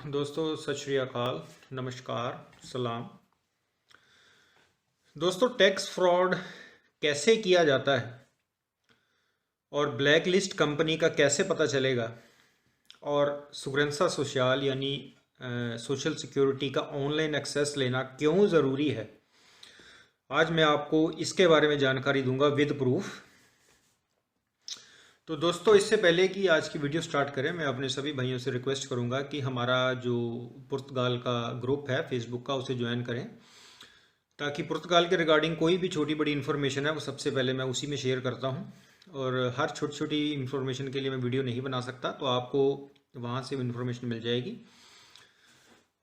दोस्तों सत श्री अकाल, नमस्कार, सलाम। दोस्तों, टैक्स फ्रॉड कैसे किया जाता है और ब्लैक लिस्ट कंपनी का कैसे पता चलेगा, और सुरक्षा सोशल यानी सोशल सिक्योरिटी का ऑनलाइन एक्सेस लेना क्यों ज़रूरी है, आज मैं आपको इसके बारे में जानकारी दूंगा विद प्रूफ। तो दोस्तों, इससे पहले कि आज की वीडियो स्टार्ट करें, मैं अपने सभी भाइयों से रिक्वेस्ट करूंगा कि हमारा जो पुर्तगाल का ग्रुप है फेसबुक का, उसे ज्वाइन करें, ताकि पुर्तगाल के रिगार्डिंग कोई भी छोटी बड़ी इन्फॉर्मेशन है वो सबसे पहले मैं उसी में शेयर करता हूं। और हर छोटी छोटी इन्फॉर्मेशन के लिए मैं वीडियो नहीं बना सकता, तो आपको वहां से इन्फॉर्मेशन मिल जाएगी।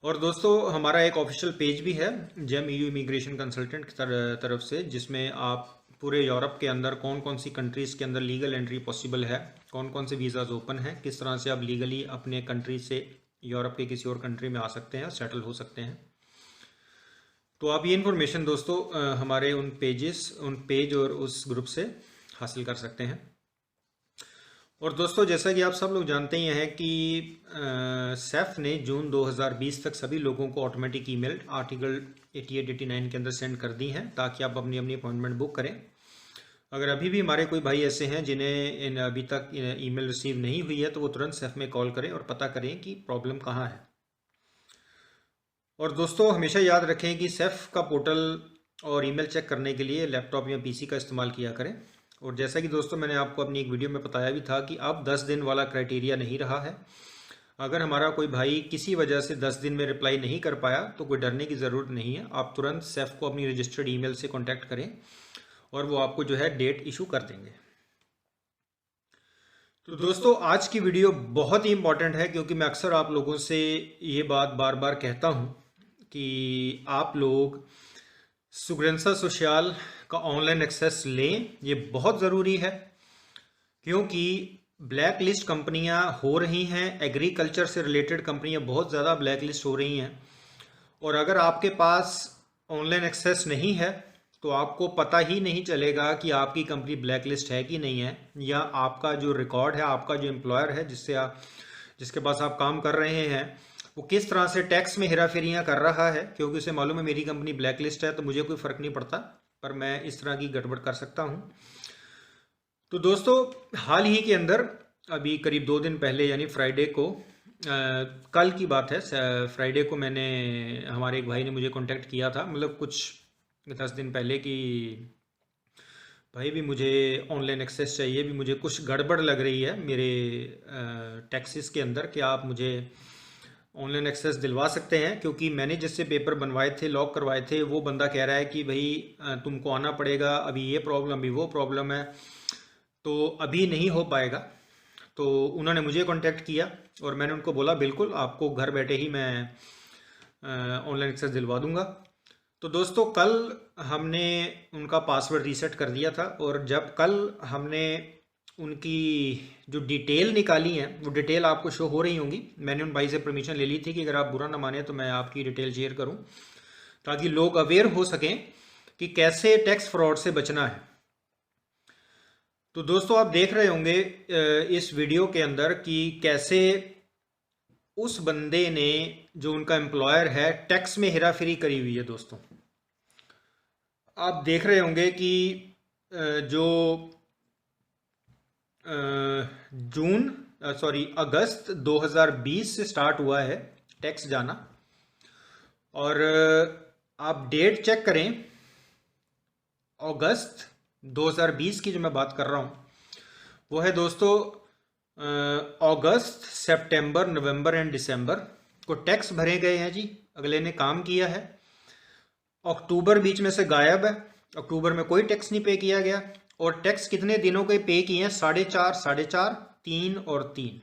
और दोस्तों, हमारा एक ऑफिशियल पेज भी है जेम EU इमिग्रेशन कंसल्टेंट की तरफ से, जिसमें आप पूरे यूरोप के अंदर कौन कौन सी कंट्रीज़ के अंदर लीगल एंट्री पॉसिबल है, कौन कौन से वीज़ाज ओपन हैं, किस तरह से आप लीगली अपने कंट्री से यूरोप के किसी और कंट्री में आ सकते हैं, सेटल हो सकते हैं। तो आप ये इन्फॉर्मेशन दोस्तों हमारे उन पेज और उस ग्रुप से हासिल कर सकते हैं। और दोस्तों, जैसा कि आप सब लोग जानते ही हैं कि सेफ ने जून 2020 तक सभी लोगों को ऑटोमेटिक ईमेल आर्टिकल 88-89 के अंदर सेंड कर दी हैं, ताकि आप अपनी अपनी अपॉइंटमेंट बुक करें। अगर अभी भी हमारे कोई भाई ऐसे हैं जिन्हें अभी तक ईमेल रिसीव नहीं हुई है, तो वो तुरंत सेफ में कॉल करें और पता करें कि प्रॉब्लम कहाँ है। और दोस्तों, हमेशा याद रखें कि सेफ का पोर्टल और ईमेल चेक करने के लिए लैपटॉप या पीसी का इस्तेमाल किया करें। और जैसा कि दोस्तों, मैंने आपको अपनी एक वीडियो में बताया भी था कि अब 10 दिन वाला क्राइटेरिया नहीं रहा है। अगर हमारा कोई भाई किसी वजह से 10 दिन में रिप्लाई नहीं कर पाया, तो कोई डरने की ज़रूरत नहीं है। आप तुरंत सेफ को अपनी रजिस्टर्ड ईमेल से कॉन्टैक्ट करें और वो आपको जो है डेट इशू कर देंगे। तो दोस्तों, आज की वीडियो बहुत ही इंपॉर्टेंट है, क्योंकि मैं अक्सर आप लोगों से ये बात बार बार कहता हूँ कि आप लोग सुगरेंसा सोशल का ऑनलाइन एक्सेस लें। ये बहुत ज़रूरी है, क्योंकि ब्लैक लिस्ट कंपनियाँ हो रही हैं, एग्रीकल्चर से रिलेटेड कंपनियाँ बहुत ज़्यादा ब्लैक लिस्ट हो रही हैं। और अगर आपके पास ऑनलाइन एक्सेस नहीं है, तो आपको पता ही नहीं चलेगा कि आपकी कंपनी ब्लैक लिस्ट है कि नहीं है, या आपका जो रिकॉर्ड है, आपका जो एम्प्लॉयर है जिसके पास आप काम कर रहे हैं, वो किस तरह से टैक्स में हेराफेरियां कर रहा है। क्योंकि उसे मालूम है मेरी कंपनी ब्लैक लिस्ट है, तो मुझे कोई फ़र्क नहीं पड़ता, पर मैं इस तरह की गड़बड़ कर सकता हूँ। तो दोस्तों, हाल ही के अंदर अभी करीब 2 दिन पहले, यानी फ्राइडे को, कल की बात है, फ्राइडे को हमारे एक भाई ने मुझे कांटेक्ट किया था, मतलब कुछ 10 दिन पहले, कि भाई भी मुझे ऑनलाइन एक्सेस चाहिए, भी मुझे कुछ गड़बड़ लग रही है मेरे टैक्सेस के अंदर, कि आप मुझे ऑनलाइन एक्सेस दिलवा सकते हैं। क्योंकि मैंने जिससे पेपर बनवाए थे, लॉक करवाए थे, वो बंदा कह रहा है कि भाई तुमको आना पड़ेगा, अभी ये प्रॉब्लम, अभी वो प्रॉब्लम है, तो अभी नहीं हो पाएगा। तो उन्होंने मुझे कांटेक्ट किया और मैंने उनको बोला बिल्कुल, आपको घर बैठे ही मैं ऑनलाइन एक्सेस दिलवा दूंगा। तो दोस्तों, कल हमने उनका पासवर्ड रीसेट कर दिया था, और जब कल हमने उनकी जो डिटेल निकाली है, वो डिटेल आपको शो हो रही होंगी। मैंने उन भाई से परमिशन ले ली थी कि अगर आप बुरा ना माने तो मैं आपकी डिटेल शेयर करूं, ताकि लोग अवेयर हो सकें कि कैसे टैक्स फ्रॉड से बचना है। तो दोस्तों, आप देख रहे होंगे इस वीडियो के अंदर कि कैसे उस बंदे ने, जो उनका एम्प्लॉयर है, टैक्स में हेराफेरी करी हुई है। दोस्तों, आप देख रहे होंगे कि जो अगस्त 2020 से स्टार्ट हुआ है टैक्स जाना, और आप डेट चेक करें, अगस्त 2020 की जो मैं बात कर रहा हूँ, वो है दोस्तों अगस्त, सितंबर, नवंबर एंड दिसंबर को टैक्स भरे गए हैं जी, अगले ने काम किया है। अक्टूबर बीच में से गायब है, अक्टूबर में कोई टैक्स नहीं पे किया गया। और टैक्स कितने दिनों के पे किए हैं? 4.5, 3 और 3।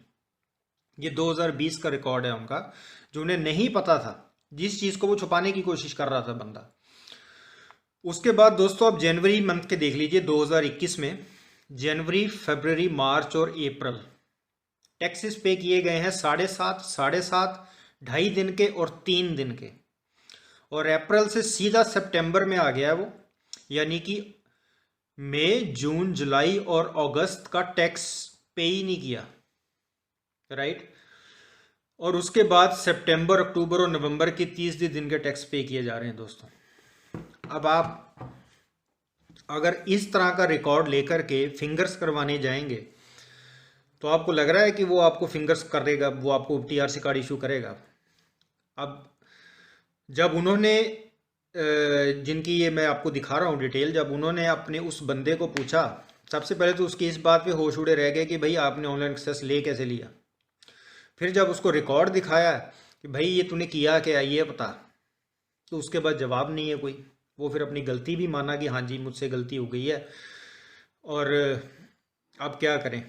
ये 2020 का रिकॉर्ड है उनका, जो उन्हें नहीं पता था, जिस चीज़ को वो छुपाने की कोशिश कर रहा था बंदा। उसके बाद दोस्तों, आप जनवरी मंथ के देख लीजिए, 2021 में जनवरी, फरवरी, मार्च और अप्रैल टैक्सेस पे किए गए हैं 7.5, 7.5, 2.5 दिन के और 3 दिन के। और अप्रैल से सीधा सितंबर में आ गया है वो, यानी कि मई, जून, जुलाई और अगस्त का टैक्स पे ही नहीं किया, राइट। और उसके बाद सितंबर, अक्टूबर और नवंबर के 30 दिन के टैक्स पे किए जा रहे हैं दोस्तों। अब आप अगर इस तरह का रिकॉर्ड लेकर के फिंगर्स करवाने जाएंगे तो आपको लग रहा है कि वो आपको फिंगर्स करेगा, वो आपको टीआरसी कार्ड इशू करेगा। अब जब उन्होंने जिनकी ये मैं आपको दिखा रहा हूँ डिटेल, जब उन्होंने अपने उस बंदे को पूछा, सबसे पहले तो उसकी इस बात पे होश उड़े रह गए कि भाई आपने ऑनलाइन एक्सेस ले कैसे लिया। फिर जब उसको रिकॉर्ड दिखाया कि भाई ये तूने किया क्या, ये बता, तो उसके बाद जवाब नहीं है कोई। वो फिर अपनी गलती भी माना कि हाँ जी मुझसे गलती हो गई है और अब क्या करें।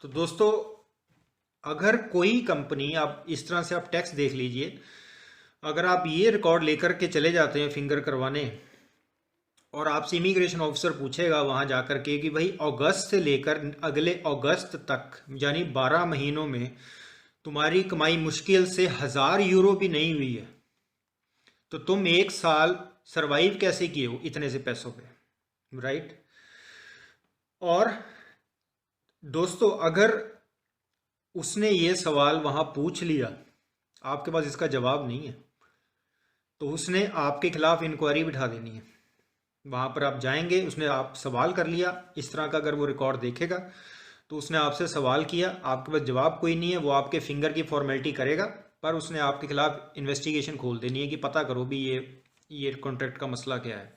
तो दोस्तों अगर कोई कंपनी, आप इस तरह से आप टैक्स देख लीजिए, अगर आप ये रिकॉर्ड लेकर के चले जाते हैं फिंगर करवाने और आपसे इमिग्रेशन ऑफिसर पूछेगा वहाँ जाकर के कि भाई अगस्त से लेकर अगले अगस्त तक यानी 12 महीनों में तुम्हारी कमाई मुश्किल से 1000 यूरो भी नहीं हुई है, तो तुम एक साल सरवाइव कैसे किए हो इतने से पैसों पे, राइट। और दोस्तों अगर उसने ये सवाल वहाँ पूछ लिया, आपके पास इसका जवाब नहीं है, तो उसने आपके खिलाफ इंक्वायरी बिठा देनी है। वहाँ पर आप जाएंगे, उसने आप सवाल कर लिया इस तरह का, अगर वो रिकॉर्ड देखेगा तो उसने आपसे सवाल किया, आपके पास जवाब कोई नहीं है, वो आपके फिंगर की फॉर्मेलिटी करेगा, पर उसने आपके खिलाफ इन्वेस्टिगेशन खोल देनी है कि पता करो भी ये कॉन्ट्रैक्ट का मसला क्या है,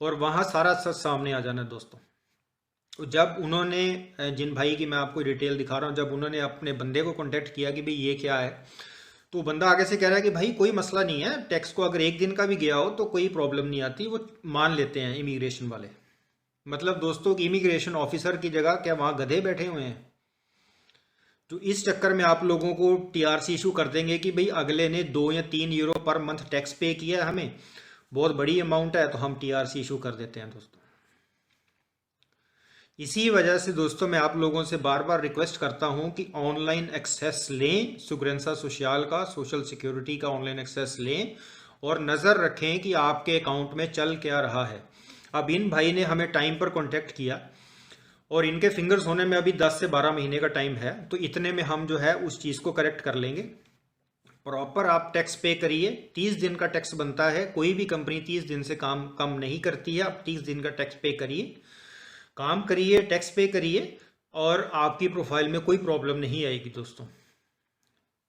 और वहाँ सारा सच सामने आ जाना है दोस्तों। तो जब उन्होंने, जिन भाई की मैं आपको डिटेल दिखा रहा हूँ, जब उन्होंने अपने बंदे को कॉन्टेक्ट किया कि भाई ये क्या है, तो बंदा आगे से कह रहा है कि भाई कोई मसला नहीं है, टैक्स को अगर एक दिन का भी गया हो तो कोई प्रॉब्लम नहीं आती, वो मान लेते हैं इमिग्रेशन वाले। मतलब दोस्तों कि इमिग्रेशन ऑफिसर की जगह क्या वहाँ गधे बैठे हुए हैं जो इस चक्कर में आप लोगों को टीआरसी इशू कर देंगे कि भाई अगले ने 2 या 3 यूरो पर मंथ टैक्स पे किया है, हमें बहुत बड़ी अमाउंट है तो हम टीआरसी इशू कर देते हैं दोस्तों। इसी वजह से दोस्तों मैं आप लोगों से बार बार रिक्वेस्ट करता हूं कि ऑनलाइन एक्सेस लें, सुग्रेंसा सोशल का, सोशल सिक्योरिटी का ऑनलाइन एक्सेस लें और नज़र रखें कि आपके अकाउंट में चल क्या रहा है। अब इन भाई ने हमें टाइम पर कांटेक्ट किया और इनके फिंगर्स होने में अभी 10 से 12 महीने का टाइम है, तो इतने में हम जो है उस चीज़ को करेक्ट कर लेंगे। प्रॉपर आप टैक्स पे करिए, 30 दिन का टैक्स बनता है, कोई भी कंपनी 30 दिन से काम कम नहीं करती है। आप 30 दिन का टैक्स पे करिए, काम करिए, टैक्स पे करिए और आपकी प्रोफाइल में कोई प्रॉब्लम नहीं आएगी दोस्तों।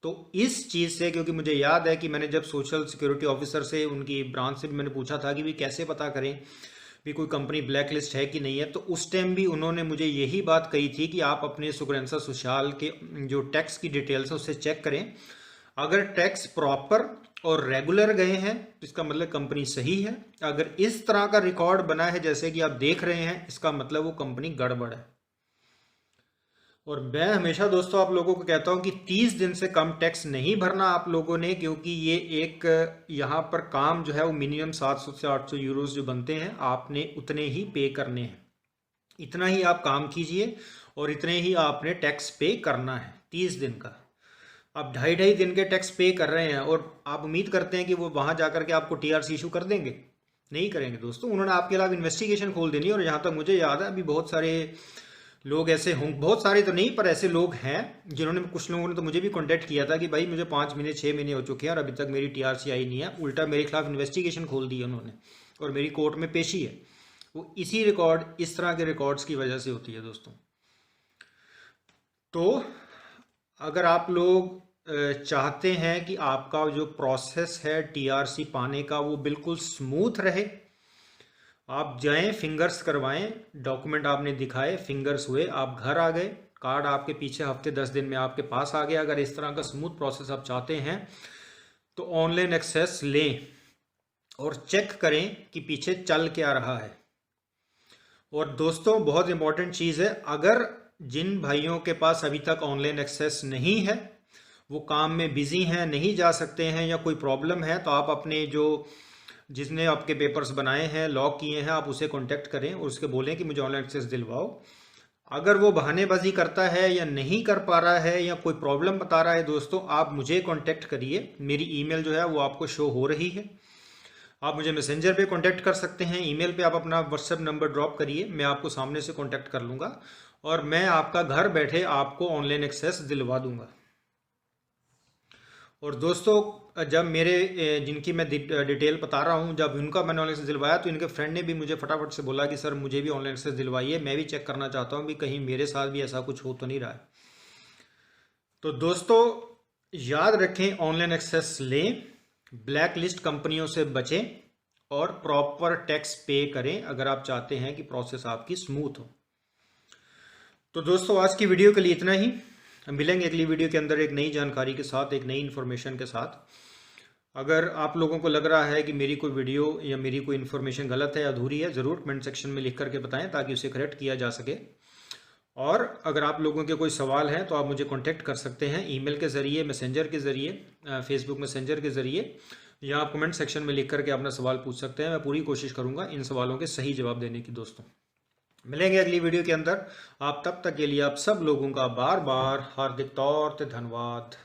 तो इस चीज़ से, क्योंकि मुझे याद है कि मैंने जब सोशल सिक्योरिटी ऑफिसर से, उनकी ब्रांच से भी मैंने पूछा था कि भी कैसे पता करें भी कोई कंपनी ब्लैक लिस्ट है कि नहीं है, तो उस टाइम भी उन्होंने मुझे यही बात कही थी कि आप अपने सुग्रेंसा सोशल के जो टैक्स की डिटेल्स है उससे चेक करें। अगर टैक्स प्रॉपर और रेगुलर गए हैं तो इसका मतलब कंपनी सही है। अगर इस तरह का रिकॉर्ड बना है जैसे कि आप देख रहे हैं, इसका मतलब वो कंपनी गड़बड़ है। और मैं हमेशा दोस्तों आप लोगों को कहता हूं कि 30 दिन से कम टैक्स नहीं भरना आप लोगों ने, क्योंकि ये एक यहाँ पर काम जो है वो मिनिमम 700 से 800 यूरोस जो बनते हैं, आपने उतने ही पे करने हैं। इतना ही आप काम कीजिए और इतने ही आपने टैक्स पे करना है 30 दिन का। आप 2.5 दिन के टैक्स पे कर रहे हैं और आप उम्मीद करते हैं कि वो वहाँ जाकर के आपको टीआरसी इशू कर देंगे? नहीं करेंगे दोस्तों, उन्होंने आपके खिलाफ इन्वेस्टिगेशन खोल देनी है। और जहाँ तक मुझे याद है अभी बहुत सारे लोग ऐसे हों, बहुत सारे तो नहीं पर ऐसे लोग हैं जिन्होंने, कुछ लोगों ने तो मुझे भी कॉन्टैक्ट किया था कि भाई मुझे 5 महीने 6 महीने हो चुके हैं और अभी तक मेरी टीआरसी आई नहीं है। उल्टा मेरे खिलाफ इन्वेस्टिगेशन खोल दी है उन्होंने और मेरी कोर्ट में पेशी है। वो इसी रिकॉर्ड, इस तरह के रिकॉर्ड्स की वजह से होती है दोस्तों। तो अगर आप लोग चाहते हैं कि आपका जो प्रोसेस है टीआरसी पाने का वो बिल्कुल स्मूथ रहे, आप जाएं, फिंगर्स करवाएं, डॉक्यूमेंट आपने दिखाए, फिंगर्स हुए, आप घर आ गए, कार्ड आपके पीछे हफ्ते 10 दिन में आपके पास आ गया। अगर इस तरह का स्मूथ प्रोसेस आप चाहते हैं तो ऑनलाइन एक्सेस लें और चेक करें कि पीछे चल क्या रहा है। और दोस्तों बहुत इंपॉर्टेंट चीज़ है, अगर जिन भाइयों के पास अभी तक ऑनलाइन एक्सेस नहीं है, वो काम में बिजी हैं, नहीं जा सकते हैं या कोई प्रॉब्लम है, तो आप अपने जो जिसने आपके पेपर्स बनाए हैं, लॉक किए हैं, आप उसे कांटेक्ट करें और उसके बोलें कि मुझे ऑनलाइन एक्सेस दिलवाओ। अगर वो बहानेबाजी करता है या नहीं कर पा रहा है या कोई प्रॉब्लम बता रहा है दोस्तों, आप मुझे कांटेक्ट करिए। मेरी ईमेल जो है वो आपको शो हो रही है। आप मुझे मैसेंजर पे कांटेक्ट कर सकते हैं, ईमेल पे आप अपना व्हाट्सएप नंबर ड्रॉप करिए, मैं आपको सामने से कांटेक्ट कर लूँगा और मैं आपका घर बैठे आपको ऑनलाइन एक्सेस दिलवा दूँगा। और दोस्तों जब मेरे जिनकी मैं डिटेल बता रहा हूँ, जब उनका मैंने ऑनलाइन एक्सेस दिलवाया तो इनके फ्रेंड ने भी मुझे फटाफट से बोला कि सर मुझे भी ऑनलाइन एक्सेस दिलवाइए, मैं भी चेक करना चाहता हूँ भी कहीं मेरे साथ भी ऐसा कुछ हो तो नहीं रहा है। तो दोस्तों याद रखें, ऑनलाइन एक्सेस लें, ब्लैक लिस्ट कंपनियों से बचें और प्रॉपर टैक्स पे करें अगर आप चाहते हैं कि प्रोसेस आपकी स्मूथ हो। तो दोस्तों आज की वीडियो के लिए इतना ही। मिलेंगे अगली वीडियो के अंदर एक नई जानकारी के साथ, एक नई इन्फॉर्मेशन के साथ। अगर आप लोगों को लग रहा है कि मेरी कोई वीडियो या मेरी कोई इन्फॉर्मेशन गलत है, अधूरी है, ज़रूर कमेंट सेक्शन में लिख करके बताएं ताकि उसे करेक्ट किया जा सके। और अगर आप लोगों के कोई सवाल हैं तो आप मुझे कांटेक्ट कर सकते हैं ईमेल के ज़रिए, मैसेंजर के ज़रिए, फेसबुक मैसेंजर के ज़रिए, या आप कमेंट सेक्शन में लिख करके अपना सवाल पूछ सकते हैं। मैं पूरी कोशिश करूँगा इन सवालों के सही जवाब देने की। दोस्तों मिलेंगे अगली वीडियो के अंदर। आप तब तक के लिए आप सब लोगों का बार बार हार्दिक तौर पे धन्यवाद।